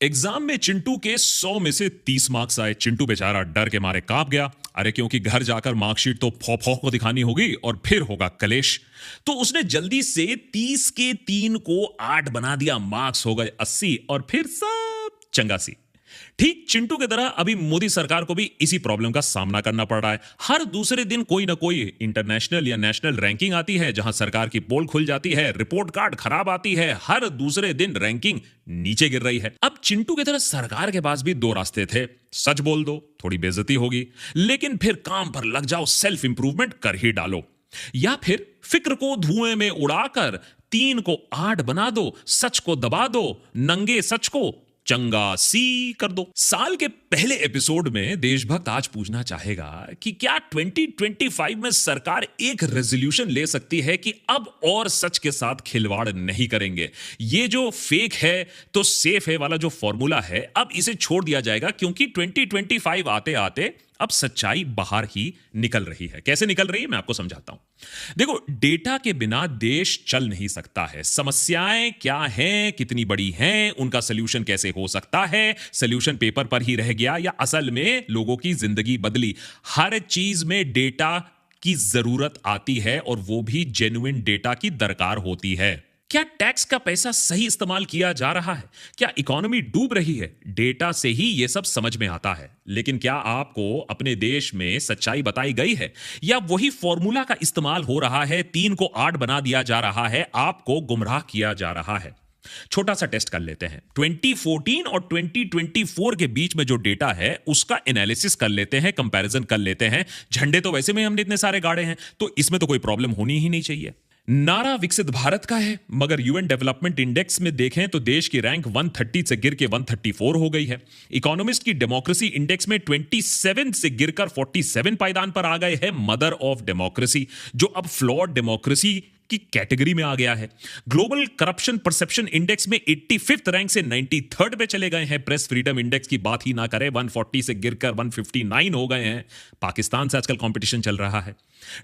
Exam में चिंटू के 100 में से 30 मार्क्स आए। चिंटू बेचारा डर के मारे कांप गया। अरे क्योंकि घर जाकर मार्कशीट तो फौ को दिखानी होगी और फिर होगा कलेश। तो उसने जल्दी से 30 के 3 को 8 बना दिया। मार्क्स हो गए 80 और फिर सब चंगासी। ठीक चिंटू की तरह अभी मोदी सरकार को भी इसी प्रॉब्लम का सामना करना पड़ रहा है। हर दूसरे दिन कोई ना कोई इंटरनेशनल या नेशनल रैंकिंग आती है जहां सरकार की पोल खुल जाती है, रिपोर्ट कार्ड खराब आती है, हर दूसरे दिन रैंकिंग नीचे गिर रही है। अब चिंटू की तरह सरकार के पास भी दो रास्ते थे। सच बोल दो, थोड़ी बेइज्जती होगी, लेकिन फिर काम पर लग जाओ, सेल्फ इंप्रूवमेंट कर ही डालो। या फिर फिक्र को धुएं में उड़ाकर 3 को 8 बना दो, सच को दबा दो, नंगे सच को चंगा सी कर दो। साल के पहले एपिसोड में देशभक्त आज पूछना चाहेगा कि क्या 2025 में सरकार एक रेजोल्यूशन ले सकती है कि अब और सच के साथ खिलवाड़ नहीं करेंगे। ये जो फेक है तो सेफ है वाला जो फॉर्मूला है, अब इसे छोड़ दिया जाएगा, क्योंकि 2025 आते आते अब सच्चाई बाहर ही निकल रही है। कैसे निकल रही है मैं आपको समझाता हूं। देखो, डेटा के बिना देश चल नहीं सकता है। समस्याएं क्या हैं, कितनी बड़ी हैं, उनका सलूशन कैसे हो सकता है, सलूशन पेपर पर ही रह गया या असल में लोगों की जिंदगी बदली। हर चीज में डेटा की जरूरत आती है और वो भी जेन्युइन डेटा की दरकार होती है। क्या टैक्स का पैसा सही इस्तेमाल किया जा रहा है? क्या इकोनॉमी डूब रही है? डेटा से ही यह सब समझ में आता है। लेकिन क्या आपको अपने देश में सच्चाई बताई गई है, या वही फॉर्मूला का इस्तेमाल हो रहा है? 3 को 8 बना दिया जा रहा है, आपको गुमराह किया जा रहा है। छोटा सा टेस्ट कर लेते हैं। 2014 और 2024 के बीच में जो डेटा है उसका एनालिसिस कर लेते हैं, कंपैरिजन कर लेते हैं। झंडे तो वैसे में हमने इतने सारे गाड़े हैं, तो इसमें तो कोई प्रॉब्लम होनी ही नहीं चाहिए। नारा विकसित भारत का है, मगर यूएन डेवलपमेंट इंडेक्स में देखें तो देश की रैंक 130 से गिर के 134 हो गई है। इकोनॉमिस्ट की डेमोक्रेसी इंडेक्स में 27 से गिरकर 47 पायदान पर आ गए हैं। मदर ऑफ डेमोक्रेसी, जो अब फ्लॉड डेमोक्रेसी की कैटेगरी में आ गया है। ग्लोबल करप्शन परसेप्शन इंडेक्स में 85th रैंक से 93rd पे चले गए हैं। प्रेस फ्रीडम इंडेक्स की बात ही ना करें, 140 से गिरकर 159 हो गए हैं। पाकिस्तान से आजकल कंपटीशन चल रहा है।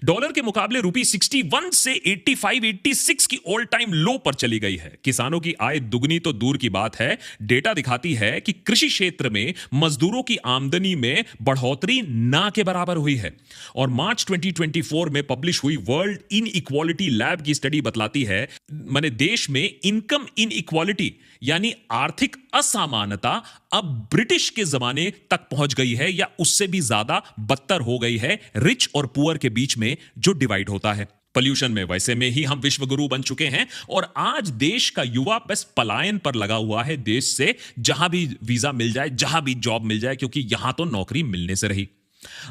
डॉलर के मुकाबले रुपी 61 से 85 86 की ऑल टाइम लो पर चली गई है। किसानों की आय दुगनी तो दूर की बात है, डेटा दिखाती है कि कृषि क्षेत्र में मजदूरों की आमदनी में बढ़ोतरी ना के बराबर हुई है। और मार्च 2024 में पब्लिश हुई वर्ल्ड इनइक्वालिटी लैब की स्टडी बतलाती है, माने देश में इनकम इनइक्वालिटी यानी आर्थिक असमानता अब ब्रिटिश के जमाने तक पहुंच गई है, या उससे भी ज्यादा बदतर हो गई है। रिच और पुअर के बीच में जो डिवाइड होता है। पोल्यूशन में वैसे में ही हम विश्व गुरु बन चुके हैं, और आज देश का युवा बस पलायन पर लगा हुआ है देश से। जहां भी वीजा मिल जाए, जहां भी जॉब मिल जाए, क्योंकि यहां तो नौकरी मिलने से रही।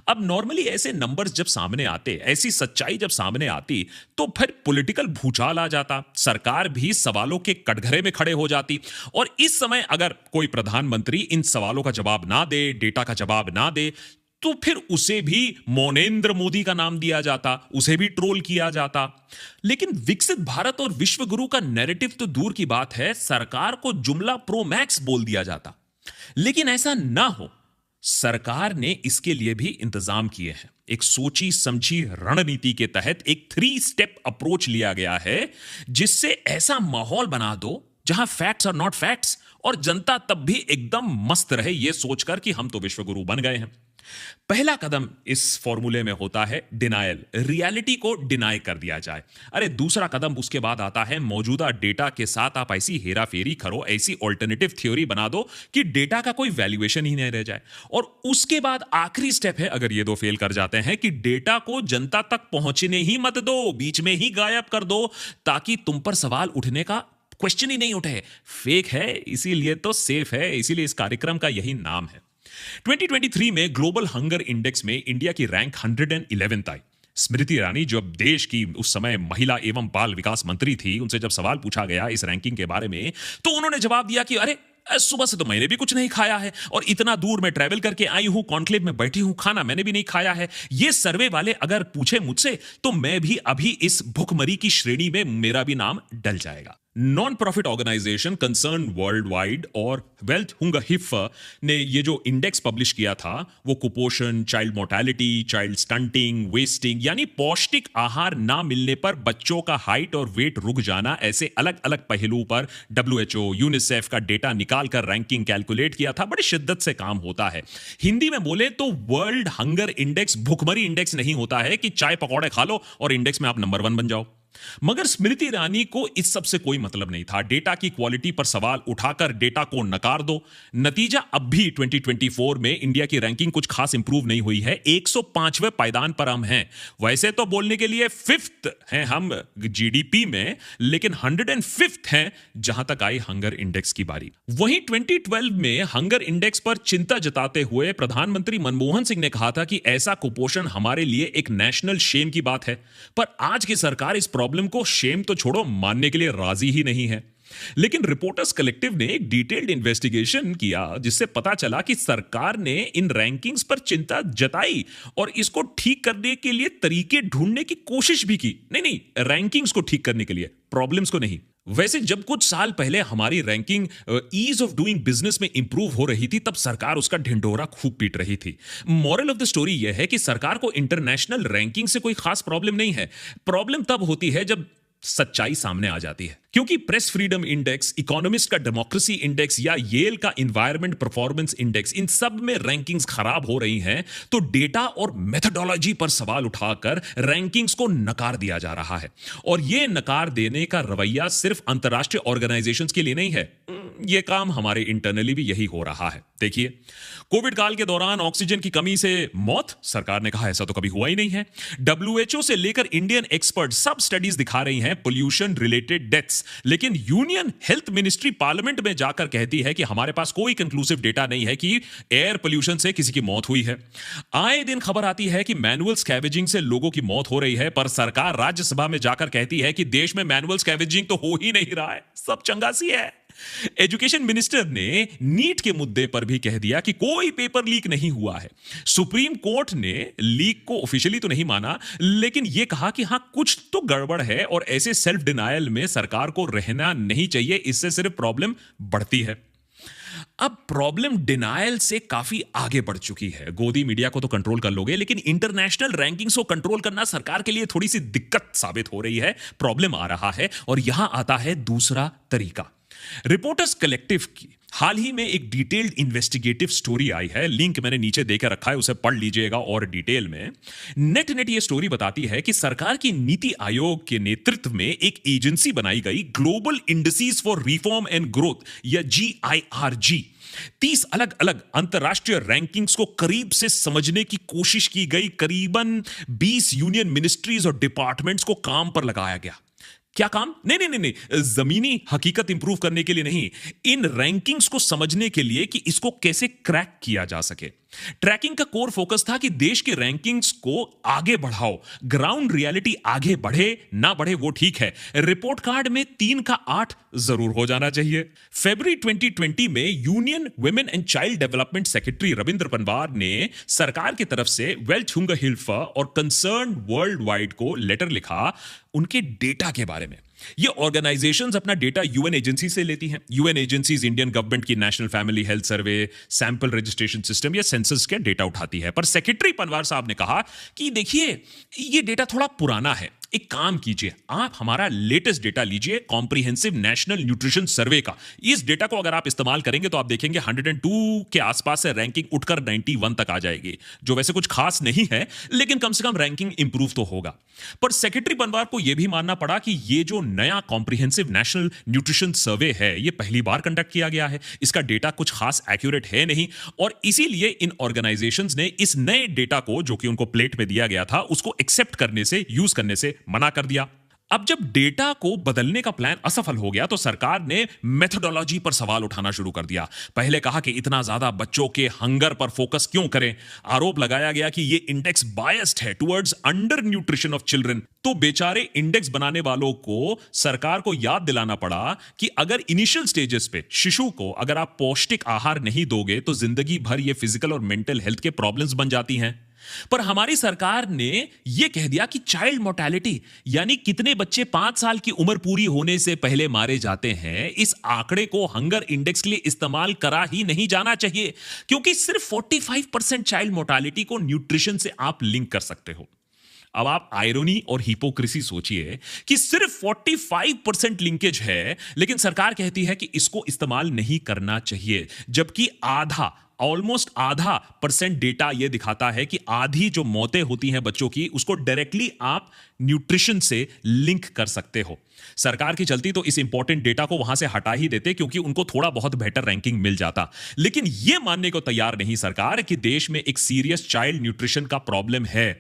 अब नॉर्मली ऐसे नंबर्स जब सामने आते, ऐसी सच्चाई जब सामने आती, तो फिर पॉलिटिकल भूचाल आ जाता, सरकार भी सवालों के कटघरे में खड़े हो जाती। और इस समय अगर कोई प्रधानमंत्री इन सवालों का जवाब ना दे, डेटा का जवाब ना दे, तो फिर उसे भी मौनेंद्र मोदी का नाम दिया जाता, उसे भी ट्रोल किया जाता। लेकिन विकसित भारत और विश्व गुरु का नैरेटिव तो दूर की बात है, सरकार को जुमला प्रो मैक्स बोल दिया जाता। लेकिन ऐसा ना हो, सरकार ने इसके लिए भी इंतजाम किए हैं। एक सोची समझी रणनीति के तहत एक 3 स्टेप अप्रोच लिया गया है, जिससे ऐसा माहौल बना दो जहां फैक्ट्स आर नॉट फैक्ट्स, और जनता तब भी एकदम मस्त रहे ये सोचकर कि हम तो विश्वगुरु बन गए हैं। पहला कदम इस फॉर्मूले में होता है डिनायल, रियलिटी को डिनाई कर दिया जाए। अरे दूसरा कदम उसके बाद आता है मौजूदा डेटा के साथ आप ऐसी हेरा फेरी करो, ऐसी ऑल्टरनेटिव थ्योरी बना दो कि डेटा का कोई वैल्यूएशन ही नहीं रह जाए। और उसके बाद आखिरी स्टेप है, अगर ये दो फेल कर जाते हैं, कि डेटा को जनता तक पहुंचने ही मत दो, बीच में ही गायब कर दो, ताकि तुम पर सवाल उठने का क्वेश्चन ही नहीं उठे। फेक है इसीलिए तो सेफ है, इसीलिए इस कार्यक्रम का यही नाम है। 2023 में ग्लोबल हंगर इंडेक्स में इंडिया की रैंक 111th आई। स्मृति ईरानी, जो अब देश की उस समय महिला एवं बाल विकास मंत्री थी, उनसे जब सवाल पूछा गया इस रैंकिंग के बारे में, तो उन्होंने जवाब दिया कि अरे सुबह से तो मैंने भी कुछ नहीं खाया है, और इतना दूर मैं ट्रैवल करके आई हूं, कॉन्क्लेव में बैठी हूं, खाना मैंने भी नहीं खाया है। ये सर्वे वाले अगर पूछे मुझसे, तो मैं भी अभी इस भुखमरी की श्रेणी में मेरा भी नाम डल जाएगा। Non profit organization concern world wide और वेल्थ हुंगर हिफर ने ये जो इंडेक्स पब्लिश किया था वो कुपोषण, child mortality, child stunting, wasting यानी पौष्टिक आहार ना मिलने पर बच्चों का हाइट और वेट रुक जाना, ऐसे अलग अलग पहलुओं पर WHO, यूनिसेफ का डेटा निकाल कर रैंकिंग कैलकुलेट किया था। बड़ी शिद्दत से काम होता है। हिंदी में बोले तो वर्ल्ड हंगर इंडेक्स भुखमरी इंडेक्स नहीं होता है कि चाय पकौड़े खा लो और इंडेक्स में आप नंबर 1 बन जाओ। मगर स्मृति ईरानी को इस सब से कोई मतलब नहीं था। डेटा की क्वालिटी पर सवाल उठाकर डेटा को नकार दो। नतीजा अब भी 2024 में इंडिया की रैंकिंग कुछ खास इंप्रूव नहीं हुई है। 105वें पायदान पर हम हैं। वैसे तो बोलने के लिए 5th हैं हम GDP में, लेकिन 105th हैं जहां तक आई हंगर इंडेक्स की बारी। वहीं 2012 में हंगर इंडेक्स पर चिंता जताते हुए प्रधानमंत्री मनमोहन सिंह ने कहा था कि ऐसा कुपोषण हमारे लिए एक नेशनल शेम की बात है। पर आज की सरकार इस प्रॉब्लम को शेम तो छोड़ो, मानने के लिए राजी ही नहीं है। लेकिन रिपोर्टर्स कलेक्टिव ने एक डिटेल्ड इन्वेस्टिगेशन किया जिससे पता चला कि सरकार ने इन रैंकिंग्स पर चिंता जताई और इसको ठीक करने के लिए तरीके ढूंढने की कोशिश भी की। नहीं, रैंकिंग्स को ठीक करने के लिए, प्रॉब्लम्स को नहीं। वैसे जब कुछ साल पहले हमारी ranking ease of doing business में इंप्रूव हो रही थी, तब सरकार उसका ढिंढोरा खूब पीट रही थी। मॉरल ऑफ द स्टोरी यह है कि सरकार को इंटरनेशनल रैंकिंग से कोई खास प्रॉब्लम नहीं है। प्रॉब्लम तब होती है जब सच्चाई सामने आ जाती है। क्योंकि प्रेस फ्रीडम इंडेक्स, इकोनॉमिस्ट का डेमोक्रेसी इंडेक्स या येल का एनवायरनमेंट परफॉर्मेंस इंडेक्स, इन सब में रैंकिंग्स खराब हो रही हैं, तो डेटा और मेथोडोलॉजी पर सवाल उठाकर रैंकिंग्स को नकार दिया जा रहा है। और यह नकार देने का रवैया सिर्फ अंतरराष्ट्रीय ऑर्गेनाइजेशंस के लिए नहीं है, यह काम हमारे इंटरनली भी यही हो रहा है। देखिए, कोविड काल के दौरान ऑक्सीजन की कमी से मौत, सरकार ने कहा ऐसा तो कभी हुआ ही नहीं है। WHO से लेकर इंडियन एक्सपर्ट सब स्टडीज दिखा रही हैं पोल्यूशन रिलेटेड डेथ्स, लेकिन यूनियन हेल्थ मिनिस्ट्री पार्लियामेंट में जाकर कहती है कि हमारे पास कोई कंक्लूसिव डेटा नहीं है कि एयर पोल्यूशन से किसी की मौत हुई है। आए दिन खबर आती है कि मैनुअल स्कैवेजिंग से लोगों की मौत हो रही है, पर सरकार राज्यसभा में जाकर कहती है कि देश में मैनुअल स्कैवेजिंग तो हो ही नहीं रहा है, सब चंगासी है। एजुकेशन मिनिस्टर ने नीट के मुद्दे पर भी कह दिया कि कोई पेपर लीक नहीं हुआ है। सुप्रीम कोर्ट ने लीक को ऑफिशियली तो नहीं माना, लेकिन यह कहा कि हां कुछ तो गड़बड़ है और ऐसे सेल्फ डिनायल में सरकार को रहना नहीं चाहिए, इससे सिर्फ प्रॉब्लम बढ़ती है। अब प्रॉब्लम डिनायल से काफी आगे बढ़ चुकी है। गोदी मीडिया को तो कंट्रोल कर लोगे, लेकिन इंटरनेशनल रैंकिंग्स को कंट्रोल करना सरकार के लिए थोड़ी सी दिक्कत साबित हो रही है। प्रॉब्लम आ रहा है और यहां आता है दूसरा तरीका। रिपोर्टर्स कलेक्टिव की हाल ही में एक डिटेल्ड इन्वेस्टिगेटिव स्टोरी आई है, लिंक मैंने नीचे देकर रखा है, उसे पढ़ लीजिएगा और डिटेल में। नेट ये स्टोरी बताती है कि सरकार की नीति आयोग के नेतृत्व में एक एजेंसी बनाई गई, global indices for reform and growth या GIRG। 30 अलग अलग अंतरराष्ट्रीय रैंकिंग्स को करीब से समझने की कोशिश की गई। करीबन 20 यूनियन मिनिस्ट्रीज और डिपार्टमेंट्स को काम पर लगाया गया। क्या काम? नहीं, जमीनी हकीकत इंप्रूव करने के लिए नहीं, इन रैंकिंग्स को समझने के लिए कि इसको कैसे क्रैक किया जा सके। ट्रैकिंग का कोर फोकस था कि देश की रैंकिंग्स को आगे बढ़ाओ, ग्राउंड रियलिटी आगे बढ़े ना बढ़े वो ठीक है, रिपोर्ट कार्ड में 3 का 8 जरूर हो जाना चाहिए। फरवरी 2020 में union women and child development secretary Ravindra Panwar ने सरकार की तरफ से वेल्थ हुंगर हिल्फा और कंसर्न वर्ल्ड वाइड को लेटर लिखा उनके डेटा के बारे में। ये ऑर्गेनाइजेशंस अपना डेटा यूएन एजेंसी से लेती हैं। यूएन एजेंसीज इंडियन गवर्नमेंट की national family health survey, sample registration system या सेंसस के डेटा उठाती है। पर सेक्रेटरी पनवार साहब ने कहा कि देखिए, ये डेटा थोड़ा पुराना है, एक काम कीजिए, आप हमारा लेटेस्ट डेटा लीजिए, कॉम्प्रिहेंसिव नेशनल न्यूट्रिशन सर्वे का। इस डेटा को अगर आप इस्तेमाल करेंगे तो आप देखेंगे 102 के आसपास से रैंकिंग उठकर 91 तक आ जाएगी, जो वैसे कुछ खास नहीं है, लेकिन कम से कम रैंकिंग इंप्रूव तो होगा। पर सेक्रेटरी पनवार को यह भी मानना पड़ा कि ये जो नया कॉम्प्रिहेंसिव नेशनल न्यूट्रिशन सर्वे है, ये पहली बार कंडक्ट किया गया है, इसका डेटा कुछ खास एक्यूरेट है नहीं, और इसीलिए इन ऑर्गेनाइजेशंस ने इस नए डेटा को, जो कि उनको प्लेट में दिया गया था, उसको एक्सेप्ट करने से, यूज करने से मना कर दिया। अब जब डेटा को बदलने का प्लान असफल हो गया तो सरकार ने मेथोडोलॉजी पर सवाल उठाना शुरू कर दिया। पहले कहा कि इतना ज्यादा बच्चों के हंगर पर फोकस क्यों करें। आरोप लगाया गया कि ये इंडेक्स बायस्ड है towards under nutrition of children. तो बेचारे इंडेक्स बनाने वालों को सरकार को याद दिलाना पड़ा कि अगर इनिशियल स्टेजेस पे शिशु को अगर आप पौष्टिक आहार नहीं दोगे तो जिंदगी भर ये फिजिकल और मेंटल हेल्थ के प्रॉब्लम्स बन जाती हैं। पर हमारी सरकार ने यह कह दिया कि चाइल्ड मोर्टेलिटी यानी कितने बच्चे 5 साल की उम्र पूरी होने से पहले मारे जाते हैं, इस आंकड़े को हंगर इंडेक्स के लिए इस्तेमाल करा ही नहीं जाना चाहिए, क्योंकि सिर्फ 45% चाइल्ड मोर्टेलिटी को न्यूट्रिशन से आप लिंक कर सकते हो। अब आप आयरोनी और हिपोक्रेसी सोचिए कि सिर्फ 45% लिंकेज है, लेकिन सरकार कहती है कि इसको इस्तेमाल नहीं करना चाहिए, जबकि ऑलमोस्ट आधा परसेंट डेटा यह दिखाता है कि आधी जो मौतें होती हैं बच्चों की, उसको डायरेक्टली आप न्यूट्रिशन से लिंक कर सकते हो। सरकार की चलती तो इस इंपॉर्टेंट डेटा को वहां से हटा ही देते, क्योंकि उनको थोड़ा बहुत बेटर रैंकिंग मिल जाता। लेकिन यह मानने को तैयार नहीं सरकार कि देश में एक सीरियस चाइल्ड न्यूट्रिशन का प्रॉब्लम है।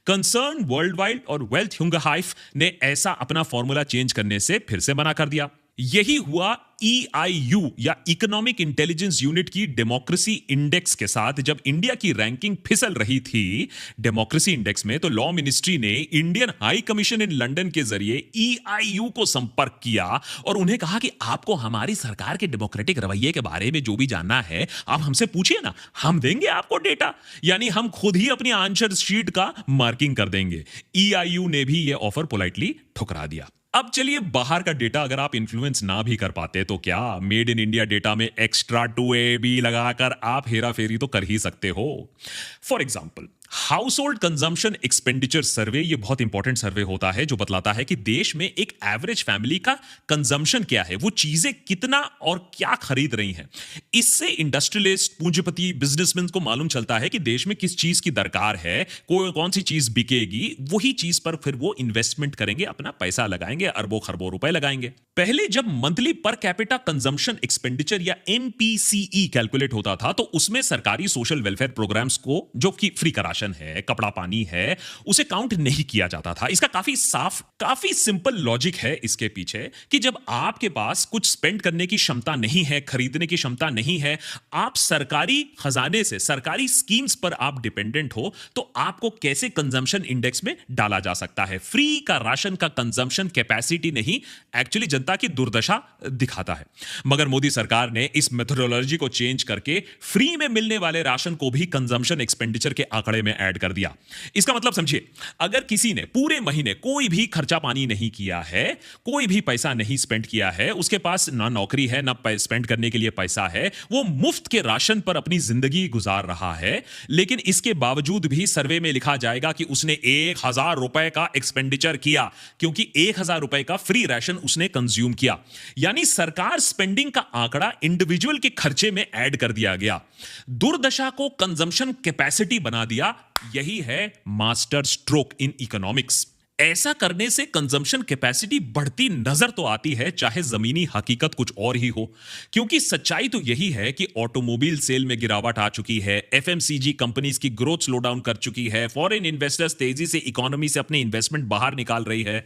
कंसर्न वर्ल्ड वाइड और वेल्थ ह्यूंगरहाइफ ने ऐसा अपना फॉर्मूला चेंज करने से फिर से मना कर दिया। यही हुआ EIU या इकोनॉमिक इंटेलिजेंस यूनिट की डेमोक्रेसी इंडेक्स के साथ। जब इंडिया की रैंकिंग फिसल रही थी डेमोक्रेसी इंडेक्स में, तो लॉ मिनिस्ट्री ने Indian high commission in London के जरिए EIU को संपर्क किया और उन्हें कहा कि आपको हमारी सरकार के डेमोक्रेटिक रवैये के बारे में जो भी जानना है आप हमसे पूछिए ना, हम देंगे आपको डेटा, यानी हम खुद ही अपनी आंसर शीट का मार्किंग कर देंगे। EIU ने भी यह ऑफर पोलाइटली ठुकरा दिया। अब चलिए, बाहर का डेटा अगर आप इन्फ्लुएंस ना भी कर पाते तो क्या मेड इन इंडिया डेटा में एक्स्ट्रा 2AB लगाकर आप हेरा फेरी तो कर ही सकते हो। For example, house hold consumption expenditure सर्वे, ये बहुत इंपॉर्टेंट सर्वे होता है जो बतलाता है कि देश में एक एवरेज फैमिली का कंजम्पशन क्या है, वो चीजें कितना और क्या खरीद रही हैं। इससे इंडस्ट्रियलिस्ट, पूंजीपति, बिजनेसमैन को मालूम चलता है कि देश में किस चीज की दरकार है, कौन सी चीज बिकेगी, वही चीज पर फिर वो इन्वेस्टमेंट करेंगे, अपना पैसा लगाएंगे, अरबों खरबों रुपए लगाएंगे। पहले जब monthly per capita consumption expenditure या MPCE कैलकुलेट होता था, तो उसमें सरकारी सोशल वेलफेयर प्रोग्राम्स को, जो कि फ्री का राशन है, कपड़ा पानी है, उसे काउंट नहीं किया जाता था। इसका काफी साफ, काफी सिंपल लॉजिक है इसके पीछे कि जब आपके पास कुछ स्पेंड करने की क्षमता नहीं है, खरीदने की क्षमता नहीं है, आप सरकारी खजाने से, सरकारी स्कीम्स पर आप डिपेंडेंट हो, तो आपको कैसे कंजम्पशन इंडेक्स में डाला जा सकता है। फ्री का राशन का कंजम्पशन कैपेसिटी नहीं, एक्चुअली जनता की दुर्दशा दिखाता है। मगर मोदी सरकार ने इस मेथोडोलॉजी को चेंज करके फ्री में मिलने वाले राशन को भी कंजम्पशन एक्सपेंडिचर के आंकड़े में ऐड कर दिया। इसका मतलब समझिए, अगर किसी ने पूरे महीने कोई भी खर्चा पानी नहीं किया है, कोई भी पैसा नहीं स्पेंड किया है, उसके पास ना नौकरी है ना स्पेंड करने के लिए पैसा है, वो मुफ्त के राशन पर अपनी जिंदगी गुजार रहा है, लेकिन इसके बावजूद भी सर्वे में लिखा जाएगा कि उसने 1000 रुपए का एक्सपेंडिचर किया, क्योंकि 1000 रुपए का फ्री राशन उसने कंज्यूम किया। यानी सरकार स्पेंडिंग का आंकड़ा इंडिविजुअल के खर्चे में ऐड कर दिया गया, दुर्दशा को कंजम्पशन कैपेसिटी बना दिया। यही है मास्टर स्ट्रोक इन इकोनॉमिक्स। ऐसा करने से कंजम्पशन कैपेसिटी बढ़ती नजर तो आती है, चाहे जमीनी हकीकत कुछ और ही हो, क्योंकि सच्चाई तो यही है कि ऑटोमोबाइल सेल में गिरावट आ चुकी है, FMCG कंपनीज की ग्रोथ स्लो डाउन कर चुकी है, फॉरेन इन्वेस्टर्स तेजी से इकोनॉमी से अपने इन्वेस्टमेंट बाहर निकाल रही है।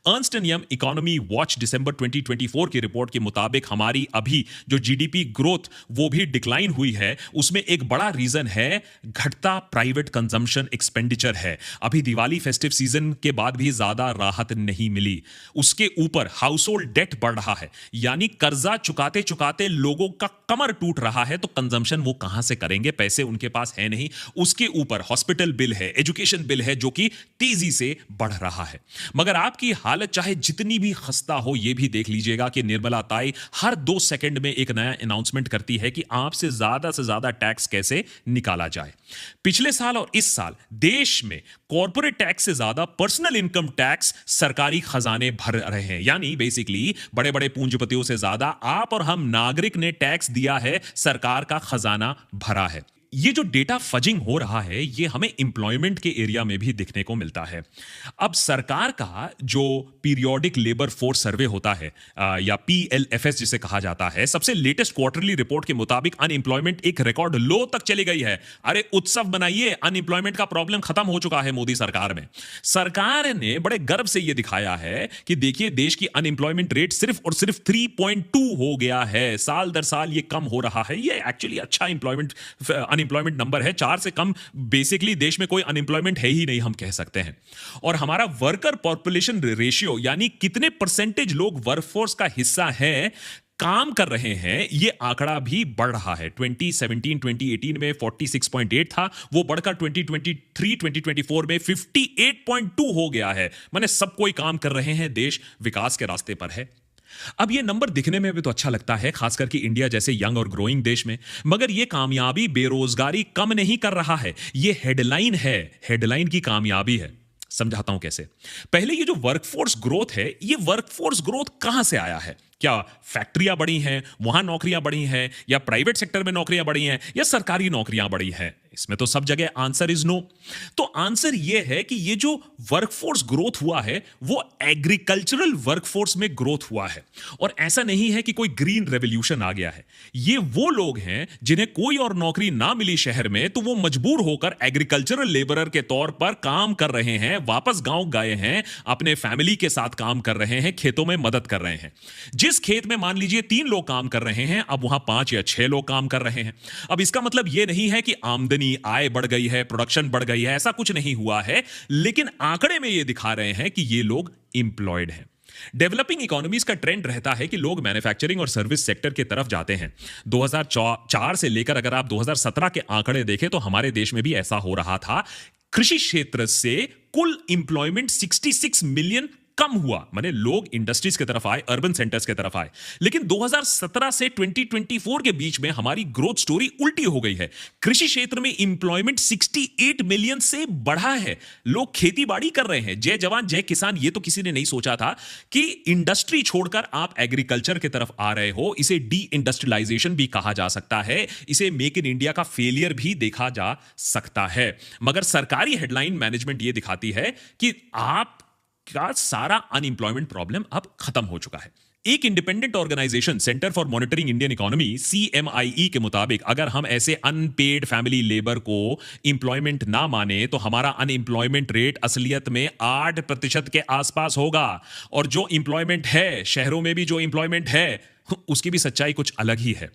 Ernst and Young economy watch December 2024 की रिपोर्ट के मुताबिक हमारी अभी जो GDP ग्रोथ वो भी डिक्लाइन हुई है, उसमें एक बड़ा रीजन है घटता प्राइवेट कंजम्पशन एक्सपेंडिचर है। अभी दिवाली फेस्टिव सीजन के बाद भी ज्यादा राहत नहीं मिली। उसके ऊपर हाउस होल्ड डेट बढ़ रहा है, यानी कर्जा चुकाते चुकाते लोगों का कमर टूट रहा है, तो कंजम्पशन वो कहां से करेंगे, पैसे उनके पास है नहीं। उसके ऊपर हॉस्पिटल बिल है, एजुकेशन बिल है, जो कि तेजी से बढ़ रहा है। मगर आपकी हालत चाहे जितनी भी खस्ता हो, यह भी देख लीजिएगा कि निर्मला ताई हर 2 सेकंड में एक नया अनाउंसमेंट करती है कि आपसे ज्यादा टैक्स कैसे निकाला जाए। पिछले साल और इस साल देश में कॉर्पोरेट टैक्स से ज्यादा पर्सनल इनकम टैक्स सरकारी खजाने भर रहे हैं, यानी बेसिकली बड़े बड़े पूंजीपतियों से ज्यादा आप और हम नागरिक ने टैक्स दिया है, सरकार का खजाना भरा है। ये जो डेटा फजिंग हो रहा है, ये हमें एम्प्लॉयमेंट के एरिया में भी दिखने को मिलता है। अब सरकार का जो पीरियोडिक लेबर फोर्स सर्वे होता है या PLFS जिसे कहा जाता है, सबसे लेटेस्ट क्वार्टरली रिपोर्ट के मुताबिक अनएम्प्लॉयमेंट एक रिकॉर्ड लो तक चली गई है। अरे उत्सव बनाइए, अनएम्प्लॉयमेंट का प्रॉब्लम खत्म हो चुका है मोदी सरकार में। सरकार ने बड़े गर्व से यह दिखाया है कि देखिए देश की अनएम्प्लॉयमेंट रेट सिर्फ और सिर्फ 3.2 हो गया है, साल दर साल ये कम हो रहा है। ये एक्चुअली अच्छा अनएम्प्लॉयमेंट नंबर है, 4 से कम बेसिकली देश में कोई अनएम्प्लॉयमेंट है ही नहीं, हम कह सकते हैं। और हमारा वर्कर पॉपुलेशन रेशियो, यानी कितने परसेंटेज लोग वर्कफोर्स का हिस्सा है, काम कर रहे हैं ये आंकड़ा भी बढ़ रहा है। 2017 2018 में 46.8 था, वो बढ़कर 2023 2024 में 58.2 हो गया है। माने सब कोई काम कर रहे हैं, देश विकास के रास्ते पर है। अब ये नंबर दिखने में भी तो अच्छा लगता है, खास करके इंडिया जैसे यंग और ग्रोइंग देश में, मगर ये कामयाबी बेरोजगारी कम नहीं कर रहा है। ये हेडलाइन है, हेडलाइन की कामयाबी है। समझाता हूं कैसे। पहले ये जो वर्कफोर्स ग्रोथ है, ये वर्कफोर्स ग्रोथ कहां से आया है? क्या फैक्ट्रियां बढ़ी हैं, वहां नौकरियां बढ़ी हैं, या प्राइवेट सेक्टर में नौकरियां बढ़ी हैं, या सरकारी नौकरियां बढ़ी हैं? इसमें तो सब जगह आंसर इज नो। तो आंसर यह है कि ये जो वर्कफोर्स ग्रोथ हुआ है वो एग्रीकल्चरल वर्कफोर्स में ग्रोथ हुआ है। और ऐसा नहीं है कि कोई ग्रीन रेवोल्यूशन आ गया है। ये वो लोग हैं जिन्हें कोई और नौकरी ना मिली शहर में, तो वो मजबूर होकर एग्रीकल्चरल लेबरर के तौर पर काम कर रहे हैं, वापस गांव गए हैं, अपने फैमिली के साथ काम कर रहे हैं, खेतों में मदद कर रहे हैं। जिस खेत में मान लीजिए 3 लोग काम कर रहे हैं, अब वहां 5 या 6 लोग काम कर रहे हैं। अब इसका मतलब यह नहीं है कि आमदनी, आय बढ़ गई है, प्रोडक्शन बढ़ गई है, ऐसा कुछ नहीं हुआ है, लेकिन आंकड़े में यह दिखा रहे हैं कि ये लोग इंप्लॉयड हैं। डेवलपिंग इकोनॉमीज का ट्रेंड रहता है कि लोग मैन्युफैक्चरिंग और सर्विस सेक्टर की तरफ जाते हैं। 2004 से लेकर अगर आप 2017 के आंकड़े देखें तो हमारे देश में भी ऐसा हो रहा था। कृषि क्षेत्र से कुल इंप्लॉयमेंट 66 मिलियन कम हुआ, माने लोग इंडस्ट्रीज की तरफ आए, अर्बन सेंटर्स की तरफ आए। लेकिन 2017 से 2024 के बीच में हमारी ग्रोथ स्टोरी उल्टी हो गई है। कृषि क्षेत्र में इंप्लॉयमेंट 68 मिलियन से बढ़ा है। लोग खेती बाड़ी कर रहे हैं। जय जवान जय किसान, ये तो किसी ने नहीं सोचा था कि इंडस्ट्री छोड़कर आप एग्रीकल्चर की तरफ आ रहे हो। इसे डी इंडस्ट्रियलाइजेशन भी कहा जा सकता है, इसे मेक इन इंडिया का फेलियर भी देखा जा सकता है। मगर सरकारी हेडलाइन मैनेजमेंट ये दिखाती है कि आप का सारा अनएम्प्लॉयमेंट प्रॉब्लम अब खत्म हो चुका है। एक independent organization centre for monitoring Indian economy CMIE के मुताबिक अगर हम ऐसे अनपेड फैमिली लेबर को इंप्लॉयमेंट ना माने तो हमारा अनएम्प्लॉयमेंट रेट असलियत में 8% के आसपास होगा। और जो इंप्लॉयमेंट है, शहरों में भी जो इंप्लॉयमेंट है, उसकी भी सच्चाई कुछ अलग ही है।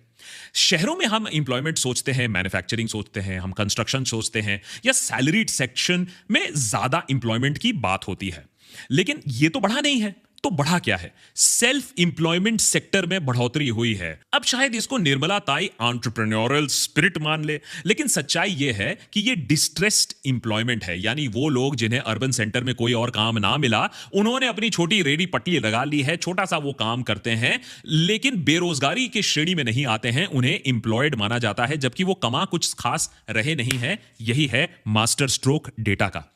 शहरों में हम इंप्लॉयमेंट सोचते हैं, मैन्युफैक्चरिंग सोचते हैं, हम कंस्ट्रक्शन सोचते हैं, या सैलरीड सेक्शन में ज्यादा इंप्लॉयमेंट की बात होती है। लेकिन ये तो बढ़ा नहीं है। तो बढ़ा क्या है? सेल्फ इंप्लॉयमेंट सेक्टर में बढ़ोतरी हुई है। अब शायद इसको निर्मला ताई एंटरप्रेन्योरल स्पिरिट मान ले, लेकिन सच्चाई यह है कि ये डिस्ट्रेस्ड इंप्लॉयमेंट है। यानी वो लोग जिन्हें अर्बन सेंटर में कोई और काम ना मिला, उन्होंने अपनी छोटी रेडी पट्टी लगा ली है, छोटा सा वो काम करते हैं, लेकिन बेरोजगारी की श्रेणी में नहीं आते हैं, उन्हें इंप्लॉयड माना जाता है, जबकि वो कमा कुछ खास रहे नहीं है। यही है मास्टर स्ट्रोक डेटा का।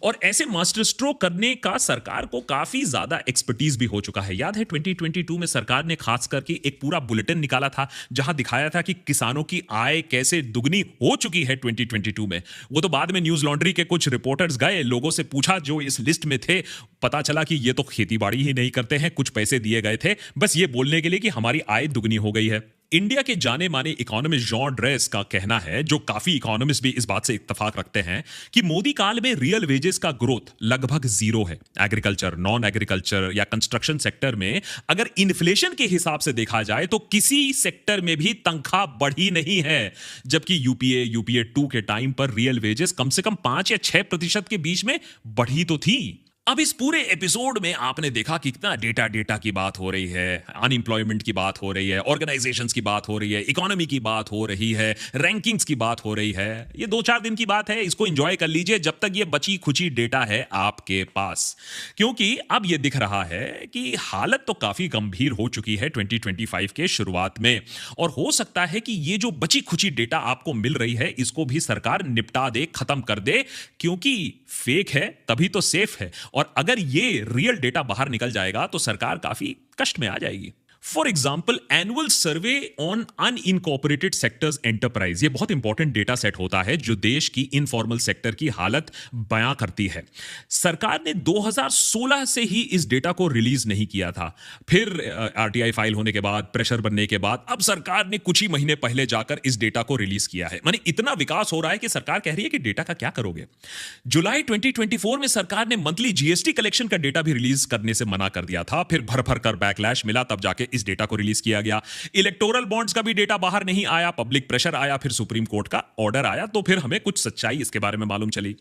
और ऐसे मास्टर स्ट्रोक करने का सरकार को काफी ज्यादा एक्सपर्टीज भी हो चुका है। याद है 2022 में सरकार ने खास करके एक पूरा बुलेटिन निकाला था जहां दिखाया था कि किसानों की आय कैसे दुगनी हो चुकी है 2022 में। वो तो बाद में न्यूज लॉन्ड्री के कुछ रिपोर्टर्स गए, लोगों से पूछा जो इस लिस्ट में थे, पता चला कि ये तो खेती बाड़ी ही नहीं करते हैं, कुछ पैसे दिए गए थे बस ये बोलने के लिए कि हमारी आय दुगनी हो गई है। इंडिया के जाने माने इकोनॉमिस्ट जॉन ड्रेस का कहना है, जो काफी इकोनॉमिस्ट भी इस बात से इत्तेफाक रखते हैं, कि मोदी काल में रियल वेजेस का ग्रोथ लगभग 0 है। एग्रीकल्चर, नॉन एग्रीकल्चर या कंस्ट्रक्शन सेक्टर में अगर इन्फ्लेशन के हिसाब से देखा जाए तो किसी सेक्टर में भी तनख्वाह बढ़ी नहीं है, जबकि यूपीए 2 के टाइम पर रियल वेजेस कम से कम 5 या 6% के बीच में बढ़ी तो थी। अब इस पूरे एपिसोड में आपने देखा कि कितना डेटा की बात हो रही है, अनएम्प्लॉयमेंट की बात हो रही है, ऑर्गेनाइजेशंस की बात हो रही है, इकोनॉमी की बात हो रही है, रैंकिंग्स की बात हो रही है। ये 2-4 दिन की बात है, इसको एंजॉय कर लीजिए जब तक ये बची खुची डेटा है आपके पास, क्योंकि अब ये दिख रहा है कि हालत तो काफी गंभीर हो चुकी है 2025 के शुरुआत में। और हो सकता है कि ये जो बची खुची डेटा आपको मिल रही है इसको भी सरकार निपटा दे, खत्म कर दे, क्योंकि फेक है तभी तो सेफ है। और अगर ये रियल डेटा बाहर निकल जाएगा तो सरकार काफी कष्ट में आ जाएगी। For example, annual survey on unincorporated sectors enterprise, ये बहुत इंपॉर्टेंट डेटा सेट होता है जो देश की इनफॉर्मल सेक्टर की हालत बयां करती है। सरकार ने 2016 से ही इस डेटा को रिलीज नहीं किया था। फिर आरटीआई फाइल होने के बाद, प्रेशर बनने के बाद, अब सरकार ने कुछ ही महीने पहले जाकर इस डेटा को रिलीज किया है। माने इतना विकास हो रहा है कि सरकार कह रही है कि डेटा का क्या करोगे। जुलाई 2024 में सरकार ने मंथली जीएसटी कलेक्शन का डेटा भी रिलीज करने से मना कर दिया था। फिर भर भर कर बैकलैश मिला, तब जाके इस डेटा को रिलीज किया गया। इलेक्टोरल बॉन्ड्स का भी डेटा बाहर नहीं आया, पब्लिक प्रेशर आया, फिर सुप्रीम कोर्ट का ऑर्डर आया, तो फिर हमें कुछ सच्चाई इसके बारे में मालूम चली।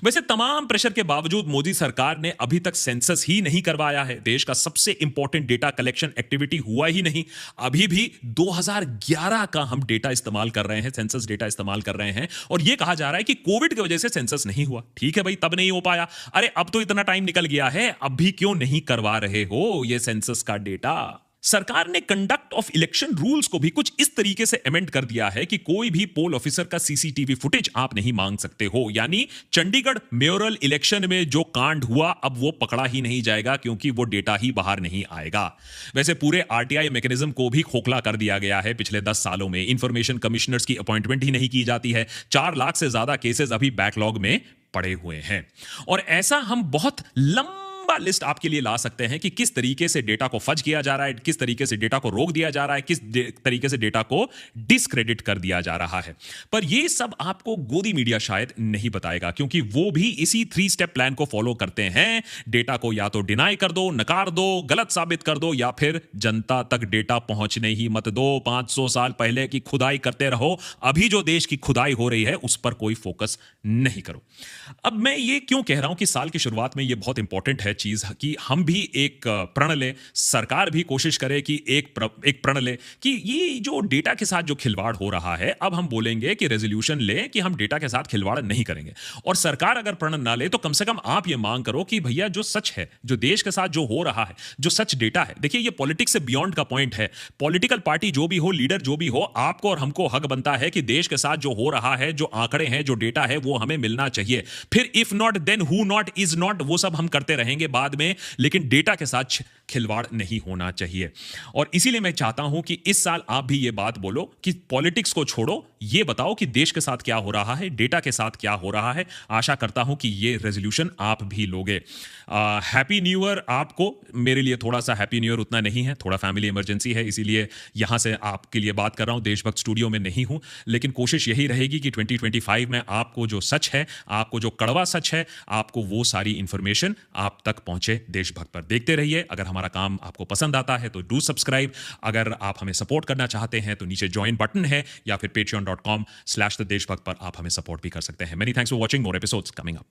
वैसे तमाम प्रेशर के बावजूद मोदी सरकार ने अभी तक सेंसस ही नहीं करवाया है। देश का सबसे इंपॉर्टेंट डेटा कलेक्शन एक्टिविटी हुआ ही नहीं। अभी भी 2011 का हम डेटा इस्तेमाल कर रहे हैं, सेंसस डेटा इस्तेमाल कर रहे हैं, और यह कहा जा रहा है कि कोविड की वजह से सेंसस नहीं हुआ। ठीक है भाई, तब नहीं हो पाया, अरे अब तो इतना टाइम निकल गया है, अब भी क्यों नहीं करवा रहे हो ये सेंसस का डेटा? सरकार ने कंडक्ट ऑफ इलेक्शन रूल्स को भी कुछ इस तरीके से अमेंड कर दिया है कि कोई भी पोल ऑफिसर का सीसीटीवी फुटेज आप नहीं मांग सकते हो। यानी चंडीगढ़ मेयोरल इलेक्शन में जो कांड हुआ अब वो पकड़ा ही नहीं जाएगा, क्योंकि वो डेटा ही बाहर नहीं आएगा। वैसे पूरे आरटीआई मैकेनिज्म को भी खोखला कर दिया गया है। पिछले 10 सालों में इंफॉर्मेशन कमिश्नर्स की अपॉइंटमेंट ही नहीं की जाती है। 4 लाख से ज्यादा केसेस अभी बैकलॉग में पड़े हुए हैं। और ऐसा हम बहुत लंबा लिस्ट आपके लिए ला सकते हैं कि किस तरीके से डेटा को फज किया जा रहा है, किस तरीके से डेटा को रोक दिया जा रहा है, किस तरीके से डेटा को डिस्क्रेडिट कर दिया जा रहा है। पर यह सब आपको गोदी मीडिया शायद नहीं बताएगा, क्योंकि वो भी इसी 3 स्टेप प्लान को फॉलो करते हैं। डेटा को या तो डिनाई कर दो, नकार दो, गलत साबित कर दो, या फिर जनता तक डेटा पहुंचने ही मत दो। 500 साल पहले की खुदाई करते रहो, अभी जो देश की खुदाई हो रही है उस पर कोई फोकस नहीं करो। अब मैं ये क्यों कह रहा हूं कि साल की शुरुआत में ये बहुत इंपॉर्टेंट है चीज कि हम भी एक प्रण लें, सरकार भी कोशिश करे कि एक प्रण ले कि ये जो डेटा के साथ जो खिलवाड़ हो रहा है, अब हम बोलेंगे कि रेजोल्यूशन लें कि हम डेटा के साथ खिलवाड़ नहीं करेंगे। और सरकार अगर प्रण ना ले तो कम से कम आप ये मांग करो कि भैया जो सच है, जो देश के साथ जो हो रहा है, जो सच डेटा है, देखिए ये पॉलिटिक्स से बियॉन्ड का पॉइंट है। पॉलिटिकल पार्टी जो भी हो, लीडर जो भी हो, आपको और हमको हक बनता है कि देश के साथ जो हो रहा है, जो आंकड़े हैं, जो डेटा है, वो हमें मिलना चाहिए। फिर if not then who not is not, वो सब हम करते रहेंगे बाद में, लेकिन डेटा के साथ खिलवाड़ नहीं होना चाहिए। और इसीलिए मैं चाहता हूं कि इस साल आप भी ये बात बोलो कि पॉलिटिक्स को छोड़ो, ये बताओ कि देश के साथ क्या हो रहा है, डेटा के साथ क्या हो रहा है। आशा करता हूं कि ये रेजोल्यूशन आप भी लोगे। हैप्पी न्यू ईयर आपको। मेरे लिए थोड़ा सा हैप्पी न्यू ईयर उतना नहीं है, थोड़ा फैमिली इमरजेंसी है, इसीलिए यहां से आपके लिए बात कर रहा हूं। देशभक्त स्टूडियो में नहीं हूं, लेकिन कोशिश यही रहेगी कि 2025 में आपको जो सच है, आपको जो कड़वा सच है, आपको वो सारी इंफॉर्मेशन आप तक पहुंचे देशभक्त पर। देखते रहिए। अगर हमारा काम आपको पसंद आता है तो डू सब्सक्राइब। अगर आप हमें सपोर्ट करना चाहते हैं तो नीचे ज्वाइन बटन है, या फिर patreon.com/देशभक्त पर आप हमें सपोर्ट भी कर सकते हैं। Many thanks for watching. More episodes coming up.